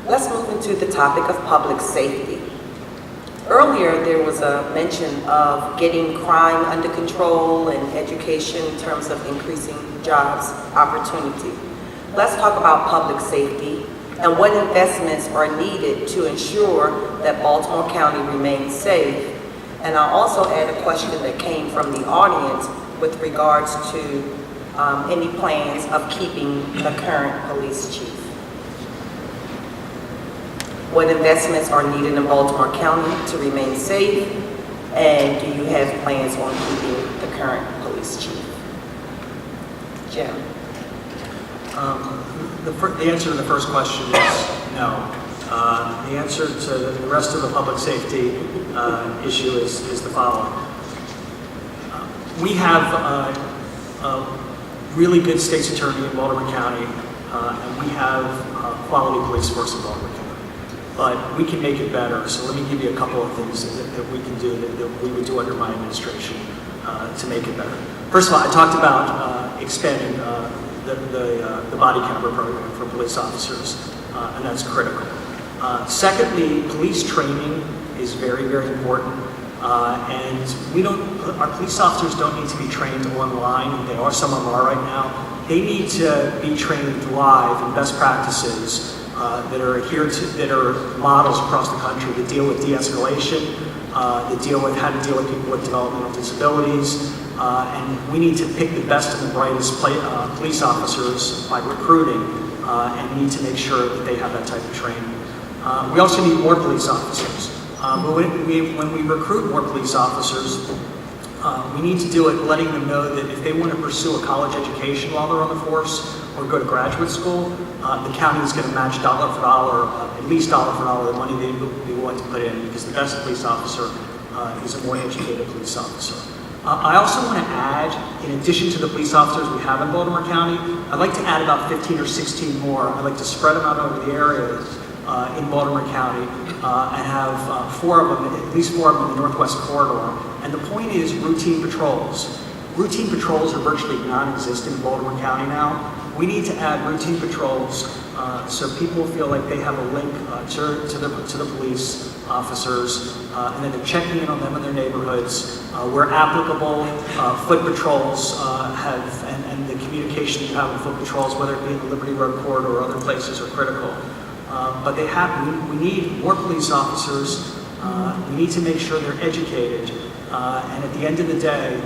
Let's move into the topic of public safety. Earlier, there was a mention of getting crime under control and education in terms of increasing jobs opportunity. Let's talk about public safety and what investments are needed to ensure that Baltimore County remains safe. And I'll also add a question that came from the audience with regards to any plans of keeping the current police chief. What investments are needed in Baltimore County to remain safe? And do you have plans on keeping the current police chief? Jim. The answer to the first question is no. The answer to the rest of the public safety issue is the following. We have a really good state's attorney in Baltimore County, and we have a quality police force in Baltimore County. But we can make it better, so let me give you a couple of things that we can do, that we would do under my administration to make it better. First of all, I talked about expanding the body camera program for police officers, and that's critical. Secondly, police training is very, very important, and our police officers don't need to be trained online. Some of them are right now. They need to be trained live in best practices that are adhered to, that are models across the country that deal with de-escalation, that deal with how to deal with people with developmental disabilities, and we need to pick the best and the brightest police officers by recruiting, and need to make sure that they have that type of training. We also need more police officers. But when we recruit more police officers, we need to do it letting them know that if they want to pursue a college education while they're on the force or go to graduate school, the county is going to match dollar for dollar, at least dollar for dollar, the money they be willing to put in, because the best police officer is a more educated police officer. I also want to add, in addition to the police officers we have in Baltimore County, I'd like to add about 15 or 16 more. I'd like to spread them out over the areas in Baltimore County and have at least four of them in the Northwest Corridor. And the point is routine patrols. Routine patrols are virtually non-existent in Baltimore County now. We need to add routine patrols so people feel like they have a link to the police officers, and that they're checking in on them in their neighborhoods. Where applicable, foot patrols and the communication you have with foot patrols, whether it be in the Liberty Road corridor or other places, are critical. But we need more police officers. We need to make sure they're educated. And at the end of the day,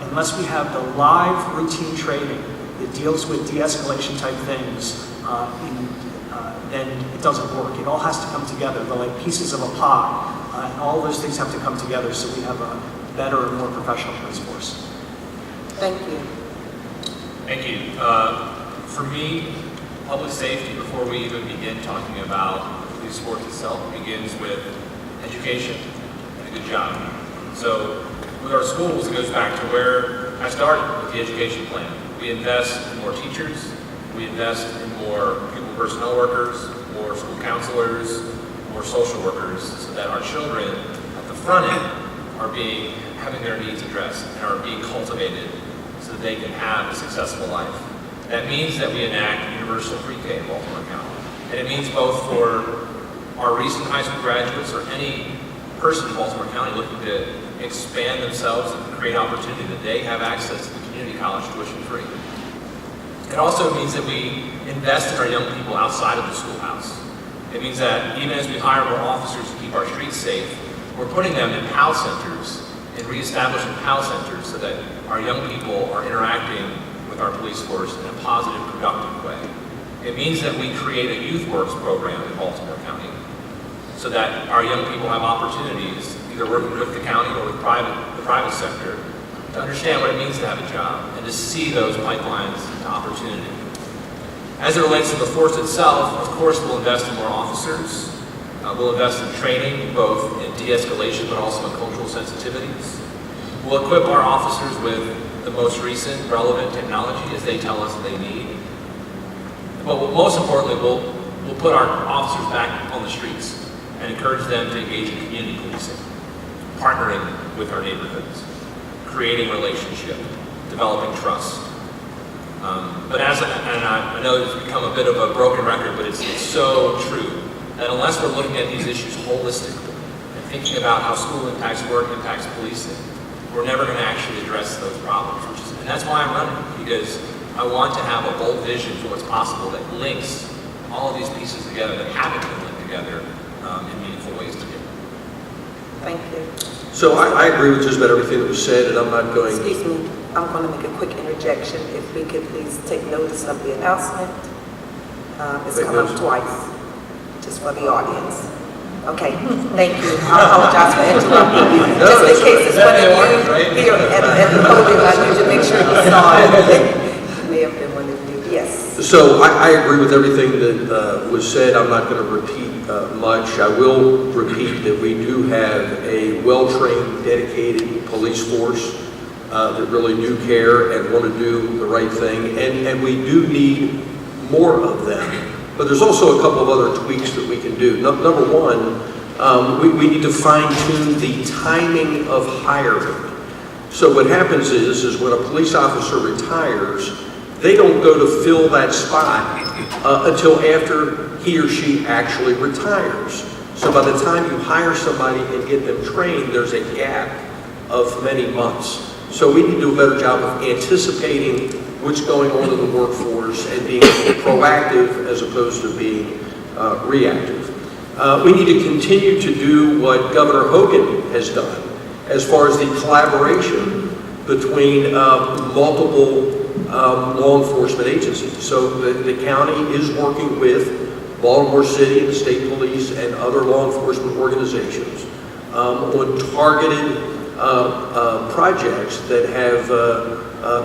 unless we have the live routine training that deals with de-escalation type things, then it doesn't work. It all has to come together. They're like pieces of a pie, and all those things have to come together so we have a better and more professional police force. Thank you. Thank you. For me, public safety, before we even begin talking about the police force itself, begins with education and a good job. So with our schools, it goes back to where I started with the education plan. We invest in more teachers, we invest in more pupil personnel workers, more school counselors, more social workers, so that our children at the front end are having their needs addressed and are being cultivated so that they can have a successful life. That means that we enact universal pre-K in Baltimore County. And it means both for our recent high school graduates or any person in Baltimore County looking to expand themselves and create opportunity, that they have access to the community college tuition free. It also means that we invest in our young people outside of the schoolhouse. It means that even as we hire more officers to keep our streets safe, we're putting them in PAL centers and reestablishing PAL centers so that our young people are interacting with our police force in a positive, productive way. It means that we create a youth works program in Baltimore County so that our young people have opportunities, either working with the county or with the private sector, to understand what it means to have a job and to see those pipelines to opportunity. As it relates to the force itself, of course, we'll invest in more officers. We'll invest in training, both in de-escalation but also in cultural sensitivities. We'll equip our officers with the most recent relevant technology as they tell us they need. But most importantly, we'll put our officers back on the streets and encourage them to engage in community policing, partnering with our neighborhoods, creating relationship, developing trust. But I know it's become a bit of a broken record, but it's so true. that unless we're looking at these issues holistically and thinking about how school impacts work, impacts policing, we're never going to actually address those problems. And that's why I'm running, because I want to have a bold vision for what's possible that links all of these pieces together that haven't been linked together in meaningful ways together. Thank you. So I agree with just about everything that was said, and I'm not going... Excuse me, I'm going to make a quick interjection. If we could please take notice of the announcement. It's come up twice, just for the audience. Okay, thank you. I apologize for interrupting you. Just in case it's one of you here at the podium, I need to make sure you saw it. It may have been one of you, yes. So I agree with everything that was said. I'm not going to repeat much. I will repeat that we do have a well-trained, dedicated police force that really do care and want to do the right thing, and we do need more of them. But there's also a couple of other tweaks that we can do. Number one, we need to fine-tune the timing of hiring. So what happens is when a police officer retires, they don't go to fill that spot until after he or she actually retires. So by the time you hire somebody and get them trained, there's a gap of many months. So we need to do a better job of anticipating what's going on in the workforce and being proactive as opposed to being reactive. We need to continue to do what Governor Hogan has done as far as the collaboration between multiple law enforcement agencies. So the county is working with Baltimore City and the state police and other law enforcement organizations on targeted projects that have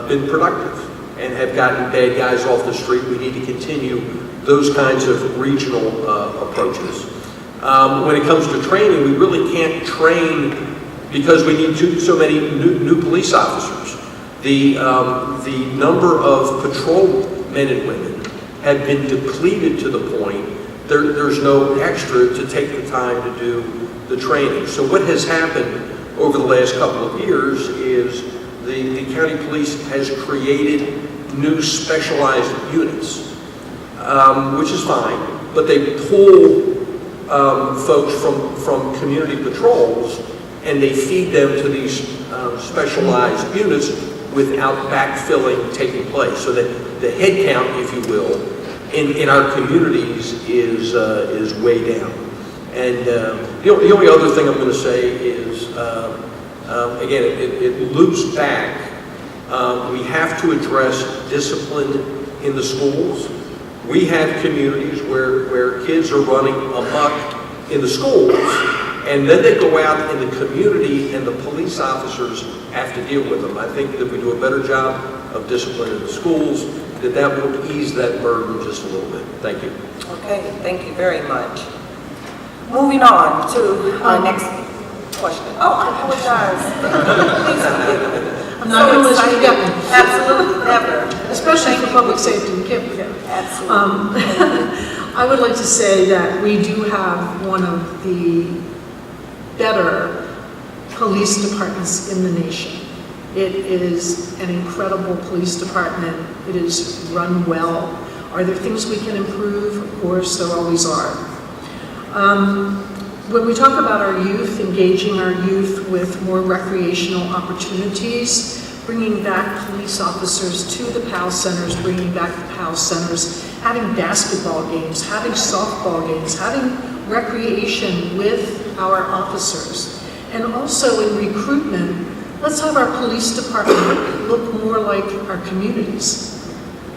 been productive and have gotten bad guys off the street. We need to continue those kinds of regional approaches. When it comes to training, we really can't train because we need so many new police officers. The number of patrol men and women have been depleted to the point there's no extra to take the time to do the training. So what has happened over the last couple of years is the county police has created new specialized units, which is fine, but they pull folks from community patrols and they feed them to these specialized units without backfilling taking place. So that the head count, if you will, in our communities is way down. And the only other thing I'm going to say is, again, it loops back. We have to address discipline in the schools. We have communities where kids are running amok in the schools, and then they go out in the community and the police officers have to deal with them. I think that if we do a better job of discipline in the schools, that will ease that burden just a little bit. Thank you. Okay, thank you very much. Moving on to our next question. Oh, I apologize. Please forgive me. I'm not going to let you forget me. Absolutely, never. Especially for public safety, we can't forget. Absolutely. I would like to say that we do have one of the better police departments in the nation. It is an incredible police department. It is run well. Are there things we can improve? Of course, there always are. When we talk about our youth, engaging our youth with more recreational opportunities, bringing back police officers to the PAL centers, bringing back the PAL centers, having basketball games, having softball games, having recreation with our officers. And also in recruitment, let's have our police department look more like our communities.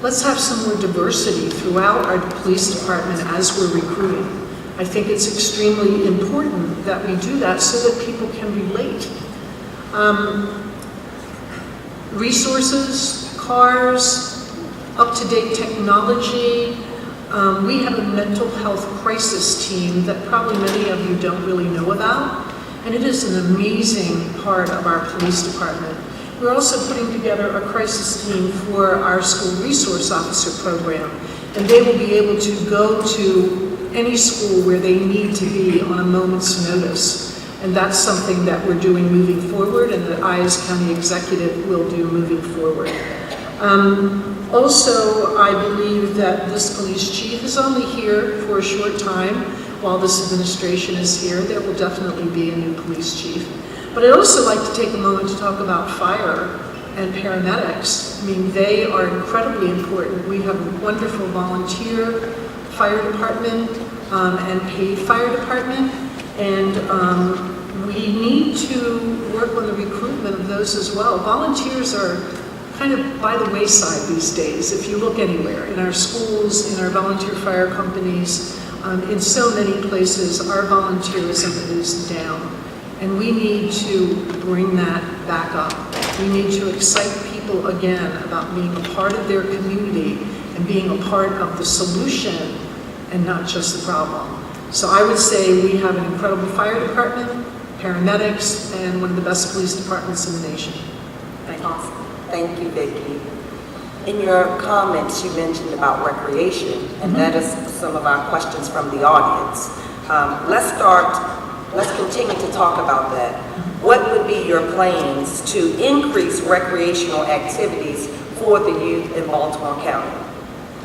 Let's have some more diversity throughout our police department as we're recruiting. I think it's extremely important that we do that so that people can relate. Resources, cars, up-to-date technology. We have a mental health crisis team that probably many of you don't really know about, and it is an amazing part of our police department. We're also putting together a crisis team for our school resource officer program, and they will be able to go to any school where they need to be on a moment's notice. And that's something that we're doing moving forward and that I as county executive will do moving forward. Also, I believe that this police chief is only here for a short time. while this administration is here, there will definitely be a new police chief. But I'd also like to take a moment to talk about fire and paramedics. I mean, they are incredibly important. We have a wonderful volunteer fire department and paid fire department, and we need to work on the recruitment of those as well. Volunteers are kind of by the wayside these days. If you look anywhere, in our schools, in our volunteer fire companies, in so many places, our volunteerism is down. And we need to bring that back up. We need to excite people again about being a part of their community and being a part of the solution and not just the problem. So I would say we have an incredible fire department, paramedics, and one of the best police departments in the nation. Thank you. Awesome. Thank you, Vicki. In your comments, you mentioned about recreation, and that is some of our questions from the audience. Let's continue to talk about that. What would be your plans to increase recreational activities for the youth in Baltimore County?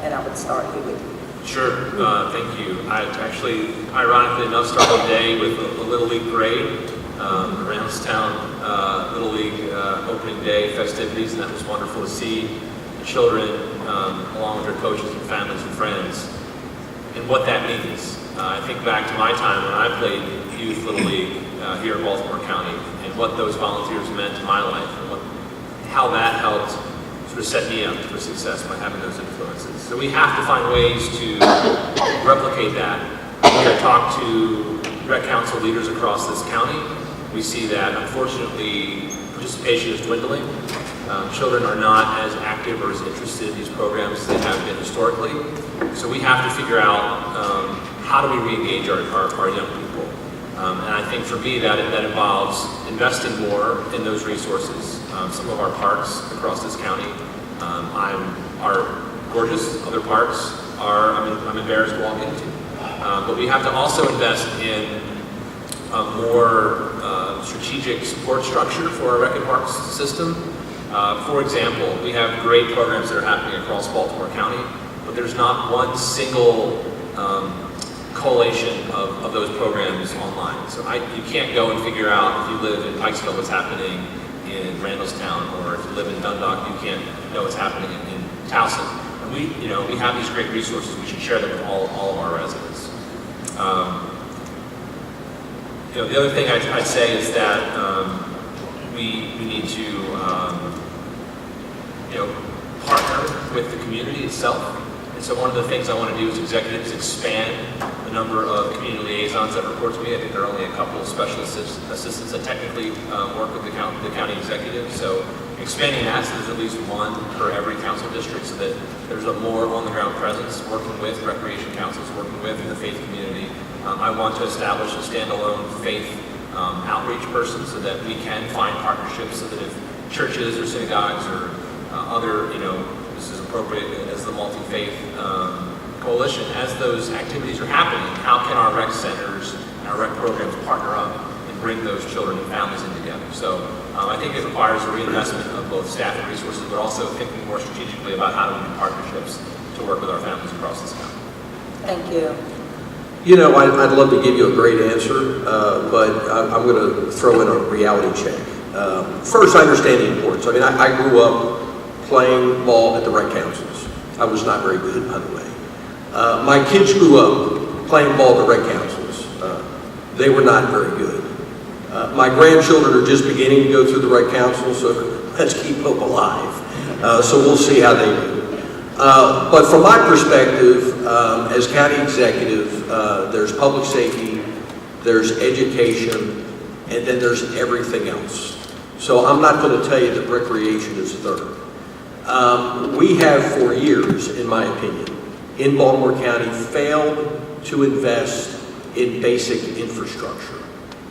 And I would start here with you. Sure, thank you. I actually, ironically enough, started the day with a Little League parade, Reynolds-town Little League opening day festivities, and that was wonderful to see the children along with their coaches and families and friends, and what that means. I think back to my time when I played youth Little League here in Baltimore County, and what those volunteers meant to my life, and how that helped sort of set me up for success by having those influences. So we have to find ways to replicate that. When I talk to rec council leaders across this county, we see that unfortunately participation is dwindling. Children are not as active or as interested in these programs as they have been historically. So we have to figure out how do we re-engage our young people. And I think for me that involves investing more in those resources. Some of our parks across this county are gorgeous. Other parks I'm embarrassed to walk into. But we have to also invest in a more strategic support structure for our rec and parks system. For example, we have great programs that are happening across Baltimore County, but there's not one single collation of those programs online. So you can't go and figure out if you live in Pikesville what's happening in Randallstown, or if you live in Dundalk, you can't know what's happening in Towson. And we have these great resources. We should share them with all of our residents. The other thing I'd say is that we need to partner with the community itself. And so one of the things I want to do as executive is expand the number of community liaisons that report to me. I think there are only a couple of special assistants that technically work with the county executive. So expanding that, so there's at least one per every council district, so that there's a more on-the-ground presence, working with recreation councils, working with the faith community. I want to establish a standalone faith outreach person so that we can find partnerships, so that if churches or synagogues or other, this is appropriate as the multi-faith coalition, as those activities are happening, how can our rec centers and our rec programs partner up and bring those children and families in together? So I think it requires a reinvestment of both staff and resources, but also thinking more strategically about how do we do partnerships to work with our families across this county. Thank you. I'd love to give you a great answer, but I'm going to throw in a reality check. First, I understand the importance. I grew up playing ball at the rec councils. I was not very good, by the way. My kids grew up playing ball at the rec councils. They were not very good. My grandchildren are just beginning to go through the rec council, so let's keep hope alive. So we'll see how they do. But from my perspective, as county executive, there's public safety, there's education, and then there's everything else. So I'm not going to tell you that recreation is third. We have for years, in my opinion, in Baltimore County, failed to invest in basic infrastructure.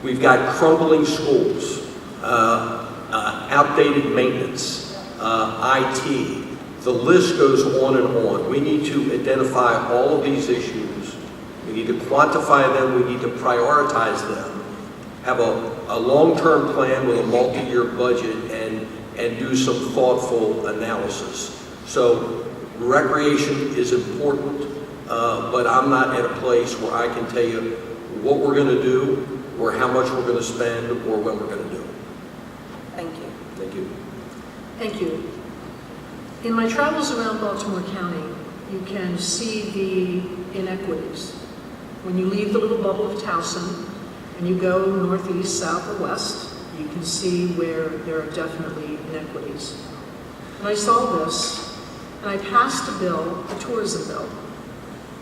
We've got crumbling schools, outdated maintenance, IT. The list goes on and on. We need to identify all of these issues. We need to quantify them. We need to prioritize them. Have a long-term plan with a multi-year budget and do some thoughtful analysis. So recreation is important. but I'm not at a place where I can tell you what we're going to do, or how much we're going to spend, or when we're going to do it. Thank you. Thank you. Thank you. In my travels around Baltimore County, you can see the inequities. When you leave the little bubble of Towson and you go northeast, south, or west, you can see where there are definitely inequities. And I saw this, and I passed a bill, a tourism bill.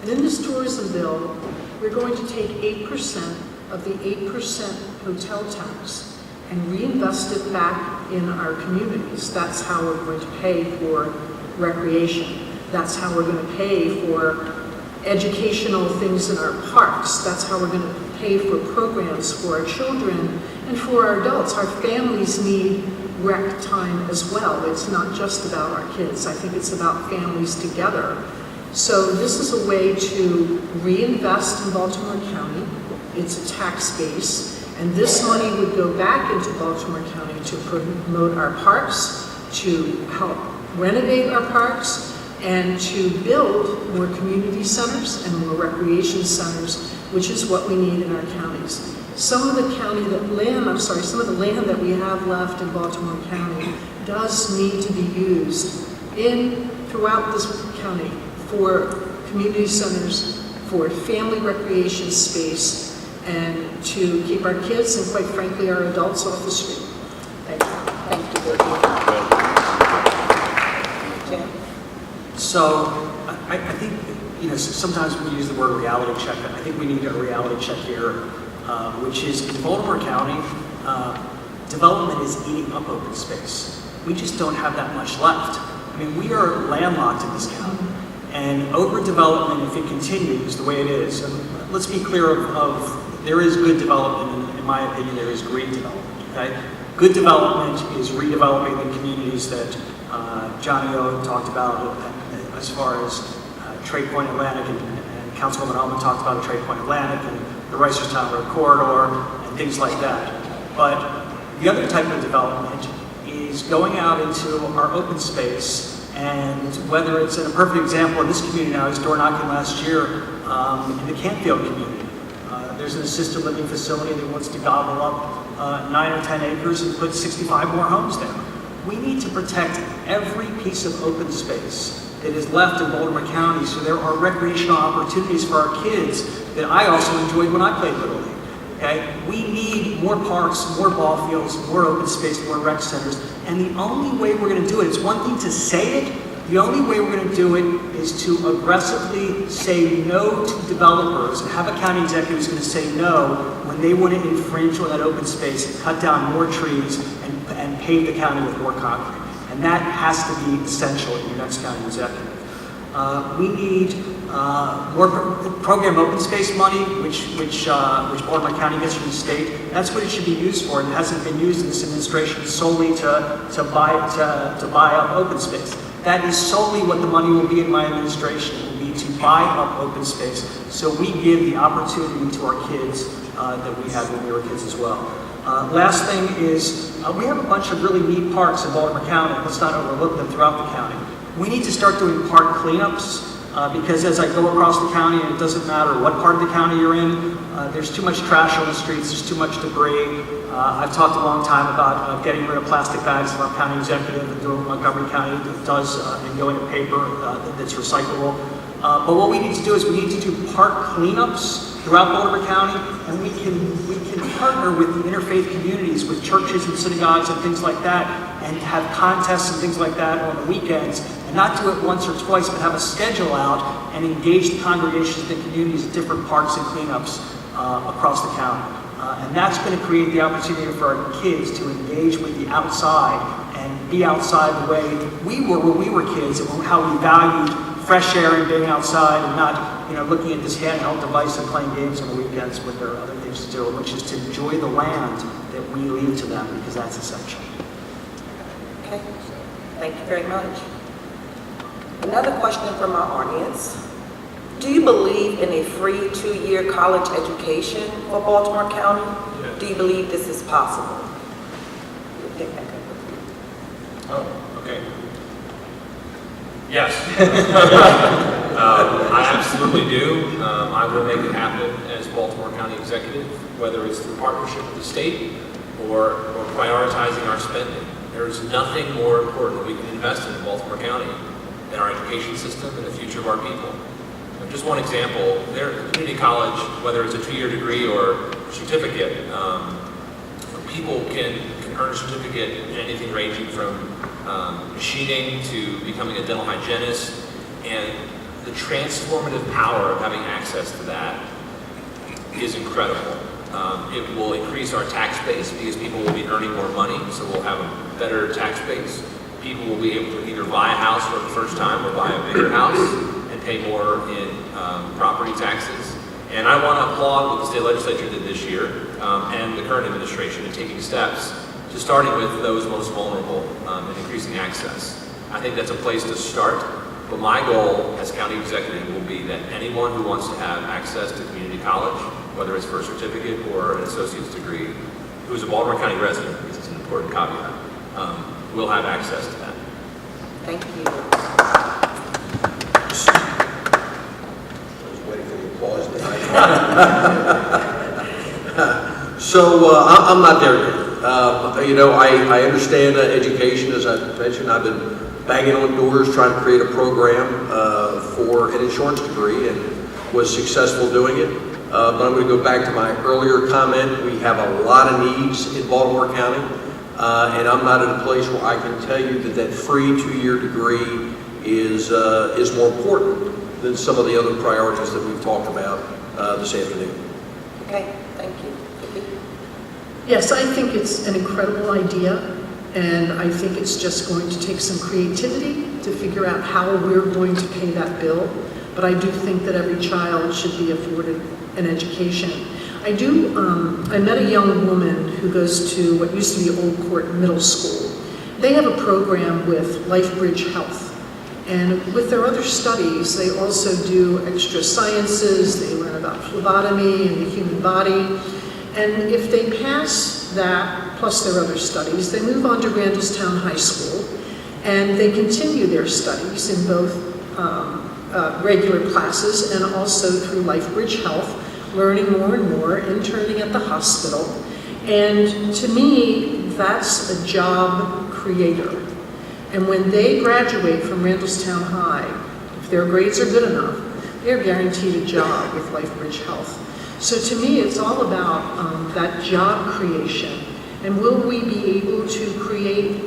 And in this tourism bill, we're going to take 8% of the 8% hotel tax and reinvest it back in our communities. That's how we're going to pay for recreation. That's how we're going to pay for educational things in our parks. That's how we're going to pay for programs for our children and for our adults. Our families need rec time as well. It's not just about our kids. I think it's about families together. So this is a way to reinvest in Baltimore County. It's a tax base. And this money would go back into Baltimore County to promote our parks, to help renovate our parks, and to build more community centers and more recreation centers, which is what we need in our counties. Some of the land that we have left in Baltimore County does need to be used throughout this county for community centers, for family recreation space, and to keep our kids and, quite frankly, our adults off the street. Thank you. Thank you, Vicki. Jim? So I think, sometimes we use the word reality check. I think we need a reality check here, which is in Baltimore County, development is eating up open space. We just don't have that much left. I mean, we are landlocked in this county, and overdevelopment, if it continues the way it is, and let's be clear of there is good development, and in my opinion, there is great development, okay? Good development is redeveloping the communities that Johnny O talked about as far as Trade Point Atlantic, and Councilwoman Almond talked about Trade Point Atlantic and the Reisterstown Road Corridor and things like that. But the other type of development is going out into our open space, and whether it's in a perfect example in this community now, I was door knocking last year in the Campfield community. There's an assisted living facility that wants to gobble up 9 or 10 acres and put 65 more homes there. We need to protect every piece of open space that is left in Baltimore County, so there are recreational opportunities for our kids that I also enjoyed when I played Little League. Okay? We need more parks, more ball fields, more open space, more rec centers, and the only way we're going to do it, it's one thing to say it, the only way we're going to do it is to aggressively say no to developers and have a county executive who's going to say no when they want to infringe on that open space, cut down more trees, and pave the county with more concrete. And that has to be essential in your next county executive. We need more program open space money, which Baltimore County gets from the state. That's what it should be used for. It hasn't been used in this administration solely to buy up open space. That is solely what the money will be in my administration. It will be to buy up open space, so we give the opportunity to our kids that we had when we were kids as well. Last thing is, we have a bunch of really neat parks in Baltimore County. Let's not overlook them throughout the county. We need to start doing park cleanups, because as I go across the county, and it doesn't matter what part of the county you're in, there's too much trash on the streets, there's too much debris. I've talked a long time about getting rid of plastic bags, from our county executive and doing what Montgomery County does, and going to paper that's recyclable. But what we need to do is we need to do park cleanups throughout Baltimore County, and we can partner with the interfaith communities, with churches and synagogues and things like that, and have contests and things like that on the weekends, and not do it once or twice, but have a schedule out and engage the congregations and communities at different parks and cleanups across the county. And that's going to create the opportunity for our kids to engage with the outside and be outside the way we were when we were kids, and how we valued fresh air and being outside, and not looking at this handheld device and playing games on the weekends when there are other things to do, which is to enjoy the land that we leave to them, because that's essential. Okay, thank you very much. Another question from our audience. Do you believe in a free 2-year college education for Baltimore County? Yes. Do you believe this is possible? Oh, okay. Yes. I absolutely do. I will make it happen as Baltimore County Executive, whether it's through partnership with the state or prioritizing our spending. There's nothing more important we can invest in Baltimore County than our education system and the future of our people. And just one example, there, community college, whether it's a 2-year degree or certificate, people can earn a certificate in anything ranging from machining to becoming a dental hygienist, and the transformative power of having access to that is incredible. It will increase our tax base because people will be earning more money, so we'll have a better tax base. People will be able to either buy a house for the first time or buy a bigger house and pay more in property taxes. And I want to applaud what the state legislature did this year and the current administration in taking steps to starting with those most vulnerable and increasing access. I think that's a place to start, but my goal as county executive will be that anyone who wants to have access to community college, whether it's for a certificate or an associate's degree, who is a Baltimore County resident, because it's an important caveat, will have access to that. Thank you. I was waiting for the applause tonight. So I'm not there yet. I understand education, as I mentioned. I've been banging on doors trying to create a program for an insurance degree and was successful doing it. But I'm going to go back to my earlier comment. We have a lot of needs in Baltimore County, and I'm not in a place where I can tell you that free 2-year degree is more important than some of the other priorities that we've talked about this afternoon. Okay, thank you. Vicki? Yes, I think it's an incredible idea, and I think it's just going to take some creativity to figure out how we're going to pay that bill. But I do think that every child should be afforded an education. I met a young woman who goes to what used to be Old Court Middle School. They have a program with LifeBridge Health. And with their other studies, they also do extra sciences. They learn about phlebotomy and the human body. And if they pass that, plus their other studies, they move on to Randallstown High School, and they continue their studies in both regular classes and also through LifeBridge Health, learning more and more, interning at the hospital. And to me, that's a job creator. And when they graduate from Randallstown High, if their grades are good enough, they're guaranteed a job with LifeBridge Health. So to me, it's all about that job creation. And will we be able to create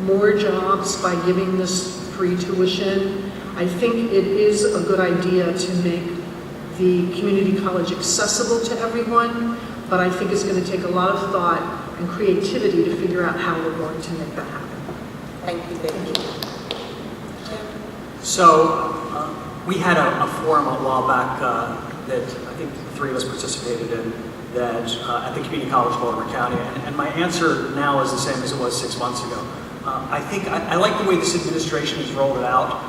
more jobs by giving this free tuition? I think it is a good idea to make the community college accessible to everyone, but I think it's going to take a lot of thought and creativity to figure out how we're going to make that happen. Thank you, Vicki. So we had a forum a while back that I think the three of us participated in that at the Community College of Baltimore County, and my answer now is the same as it was 6 months ago. I like the way this administration has rolled it out,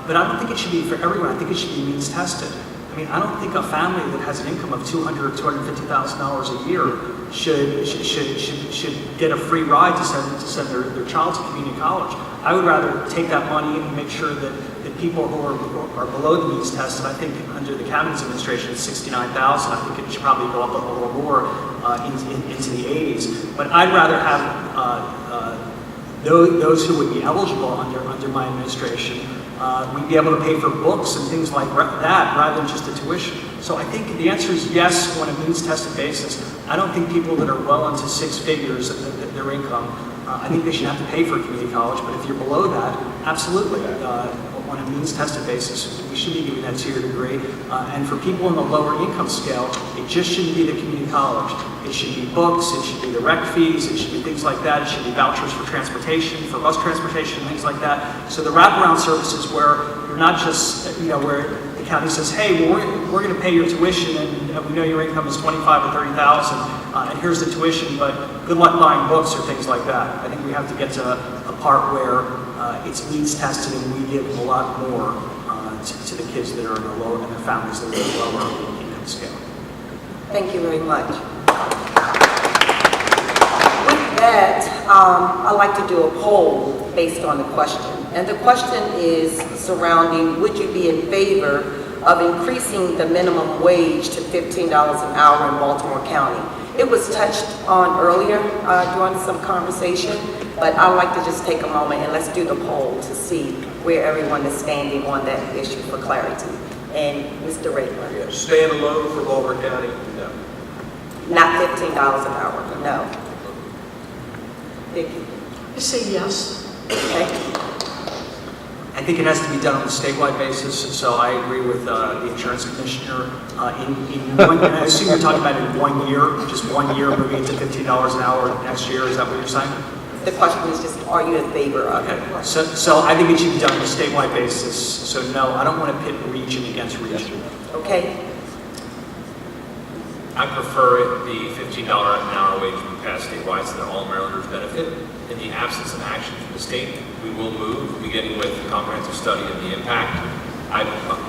but I don't think it should be for everyone. I think it should be means tested. I mean, I don't think a family that has an income of $200,000 or $250,000 a year should get a free ride to send their child to community college. I would rather take that money and make sure that people who are below the means test, and I think under the cabinet's administration it's $69,000. I think it should probably go up a little more into the 80s. But I'd rather have those who would be eligible under my administration. We'd be able to pay for books and things like that rather than just the tuition. So I think the answer is yes on a means-tested basis. I don't think people that are well into 6 figures of their income, I think they should have to pay for community college, but if you're below that, absolutely. On a means-tested basis, we should be giving that 2-year degree. And for people in the lower income scale, it just shouldn't be the community college. It should be books, it should be the rec fees, it should be things like that. It should be vouchers for transportation, for bus transportation, things like that. So the wraparound services where you're not just, where the county says, hey, well, we're going to pay your tuition, and we know your income is $25,000 or $30,000, and here's the tuition, but good luck buying books or things like that. I think we have to get to a part where it's needs tested, and we give a lot more to the kids that are in the lower, and their families that are in the lower income scale. Thank you very much. With that, I'd like to do a poll based on the question. And the question is surrounding, would you be in favor of increasing the minimum wage to $15 an hour in Baltimore County? It was touched on earlier during some conversation, but I'd like to just take a moment and let's do the poll to see where everyone is standing on that issue for clarity. And Mr. Redmer? Yeah, stand alone for Baltimore County? No. Not $15 an hour, no. Vicki? I say yes. Okay. I think it has to be done on a statewide basis, so I agree with the insurance commissioner. And I assume you're talking about in 1 year, just 1 year, moving it to $15 an hour next year. Is that what you're saying? The question is just, are you in favor of it? Okay. So I think it should be done on a statewide basis. So no, I don't want to pit region against region. Okay. I prefer the $15 an hour wage be passed statewide so that all Marylanders benefit. In the absence of action from the state, we will move, beginning with a comprehensive study of the impact. I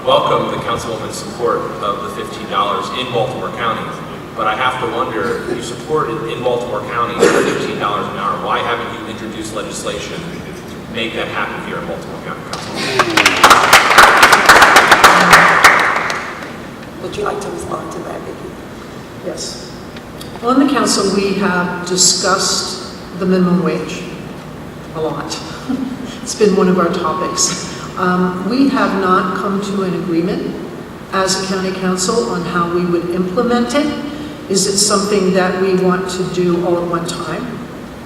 welcome the councilwoman's support of the $15 in Baltimore County, but I have to wonder, if you support it in Baltimore County for $15 an hour, why haven't you introduced legislation to make that happen here in Baltimore County? Would you like to respond to that, Vicki? Yes. On the council, we have discussed the minimum wage a lot. It's been one of our topics. We have not come to an agreement as a county council on how we would implement it. Is it something that we want to do all at one time?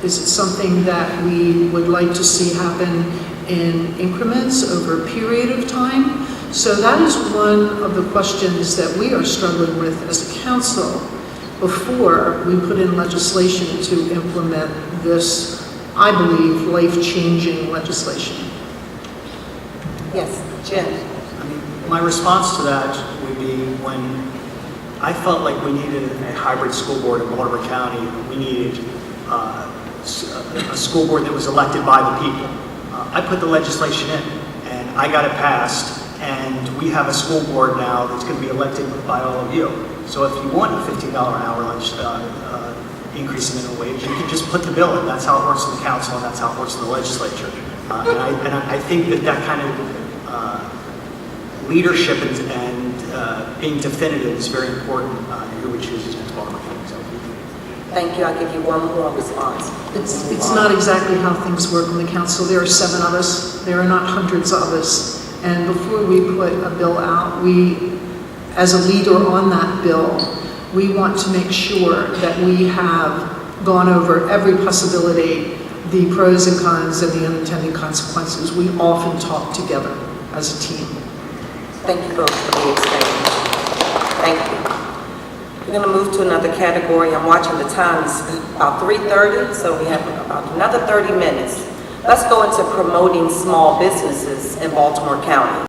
Is it something that we would like to see happen in increments over a period of time? So that is one of the questions that we are struggling with as a council before we put in legislation to implement this, I believe, life-changing legislation. Yes, Jen. I mean, my response to that would be when I felt like we needed a hybrid school board in Baltimore County, we needed a school board that was elected by the people. I put the legislation in, and I got it passed, and we have a school board now that's going to be elected by all of you. So if you want a $15 an hour increase in minimum wage, you can just put the bill in. That's how it works in the council, and that's how it works in the legislature. And I think that kind of leadership and being definitive is very important in who we choose as next Baltimore County. Thank you. I'll give you one more response. It's not exactly how things work in the council. There are 7 of us. There are not hundreds of us. And before we put a bill out, we, as a leader on that bill, we want to make sure that we have gone over every possibility, the pros and cons and the unintended consequences. We often talk together as a team. Thank you both for the exchange. Thank you. We're going to move to another category. I'm watching the time. It's about 3:30, so we have about another 30 minutes. Let's go into promoting small businesses in Baltimore County.